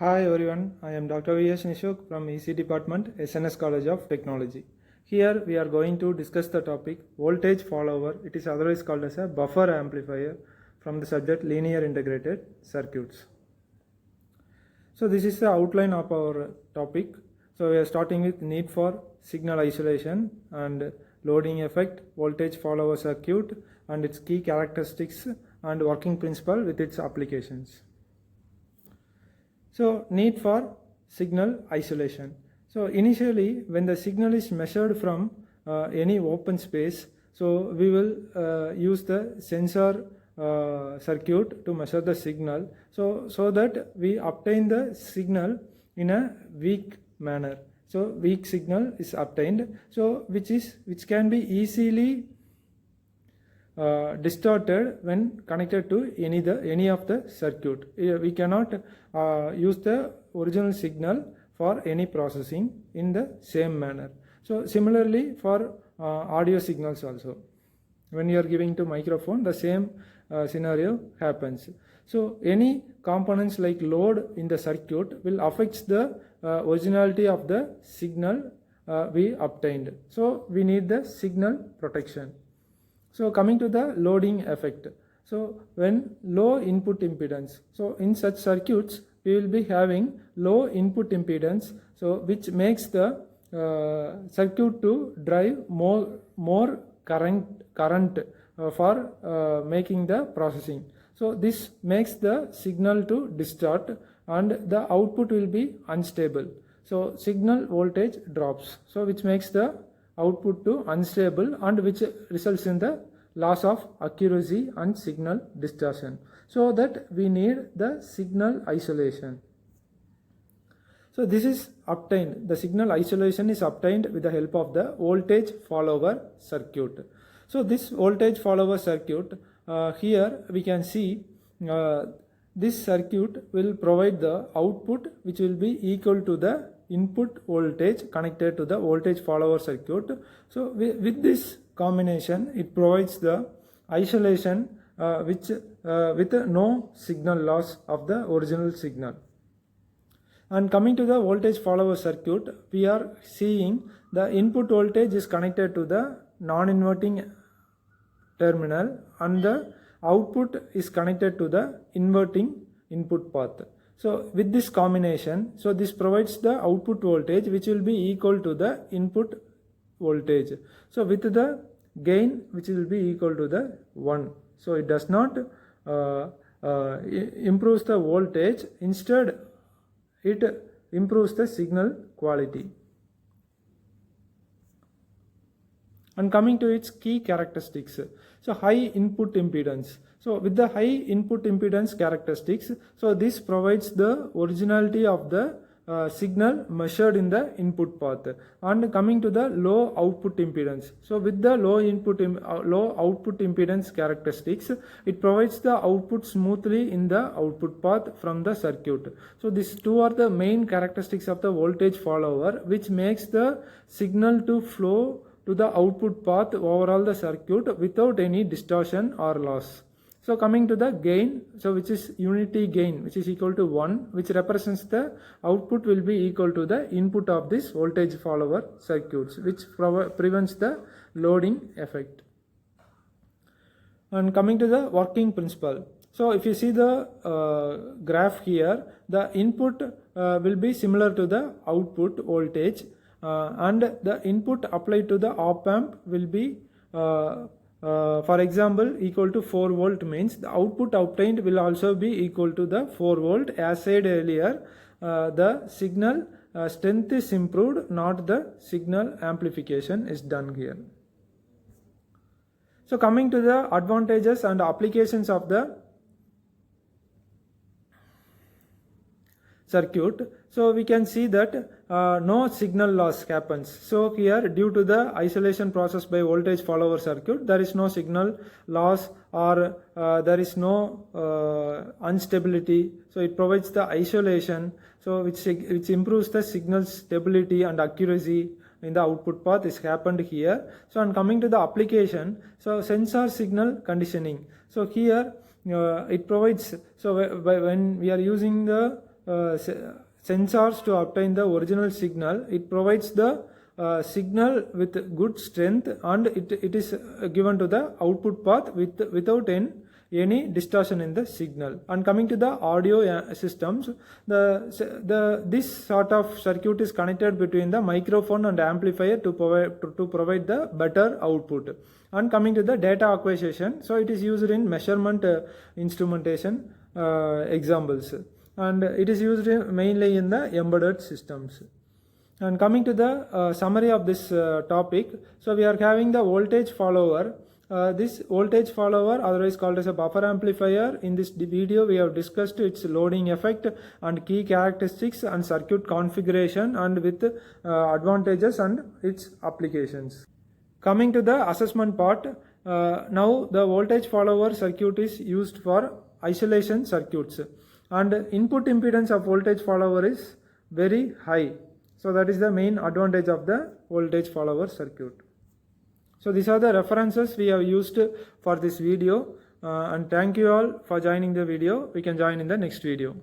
Hi everyone, I am Dr. V.S. Nishok from EC Department, SNS College of Technology. Here we are going to discuss the topic voltage follower. It is otherwise called as a buffer amplifier from the subject linear integrated circuits. So this is the outline of our topic. So we are starting with need for signal isolation and loading effect, voltage follower circuit and its key characteristics and working principle with its applications. So need for signal isolation. So initially when the signal is measured from any open space, so we will use the sensor circuit to measure the signal so that we obtain the signal in a weak manner. So weak signal is obtained, so which can be easily distorted when connected to any of the circuit. We cannot use the original signal for any processing in the same manner. So similarly for audio signals also, when you are giving to microphone, the same scenario happens. So any components like load in the circuit will affect the originality of the signal we obtained. So we need the signal protection. So coming to the loading effect. So when low input impedance, so in such circuits we will be having low input impedance, so which makes the circuit to drive more current for making the processing. So this makes the signal to distort and the output will be unstable. So signal voltage drops, so which makes the output to unstable and which results in the loss of accuracy and signal distortion. So that we need the signal isolation. So this is obtained, the signal isolation is obtained with the help of the voltage follower circuit. So this voltage follower circuit, here we can see this circuit will provide the output which will be equal to the input voltage connected to the voltage follower circuit. So with this combination it provides the isolation with no signal loss of the original signal. And coming to the voltage follower circuit, we are seeing the input voltage is connected to the non-inverting terminal and the output is connected to the inverting input path. So with this combination, so this provides the output voltage which will be equal to the input voltage. So with the gain which will be equal to the 1. So it does not improves the voltage, instead it improves the signal quality. And coming to its key characteristics, so high input impedance. So with the high input impedance characteristics, so this provides the originality of the signal measured in the input path. And coming to the low output impedance, so with the low output impedance characteristics, it provides the output smoothly in the output path from the circuit. So these two are the main characteristics of the voltage follower, which makes the signal to flow to the output path overall the circuit without any distortion or loss. So coming to the gain, so which is unity gain, which is equal to 1, which represents the output will be equal to the input of this voltage follower circuits, which prevents the loading effect. And coming to the working principle, so if you see the graph here, the input will be similar to the output voltage, and the input applied to the op amp will be for example equal to 4 volt, means the output obtained will also be equal to the 4 volt. As said earlier, the signal strength is improved, not the signal amplification is done here. So coming to the advantages and applications of the circuit, so we can see that no signal loss happens. So here, due to the isolation process by voltage follower circuit, there is no signal loss or there is no instability. So it provides the isolation, so which improves the signal stability and accuracy in the output path is happened here. So and coming to the application, so sensor signal conditioning. So here it provides, so when we are using the sensors to obtain the original signal. It provides the signal with good strength, and it is given to the output path without any distortion in the signal. And coming to the audio systems, this sort of circuit is connected between the microphone and amplifier to provide the better output. And coming to the data acquisition, so it is used in measurement instrumentation examples, and it is used mainly in the embedded systems. And coming to the summary of this topic, so we are having the voltage follower. This voltage follower, otherwise called as a buffer amplifier, in this video we have discussed its loading effect and key characteristics and circuit configuration, and with advantages and its applications. Coming to the assessment part, now the voltage follower circuit is used for isolation circuits, and input impedance of voltage follower is very high. So that is the main advantage of the voltage follower circuit. So these are the references we have used for this video, and thank you all for joining the video. We can join in the next video.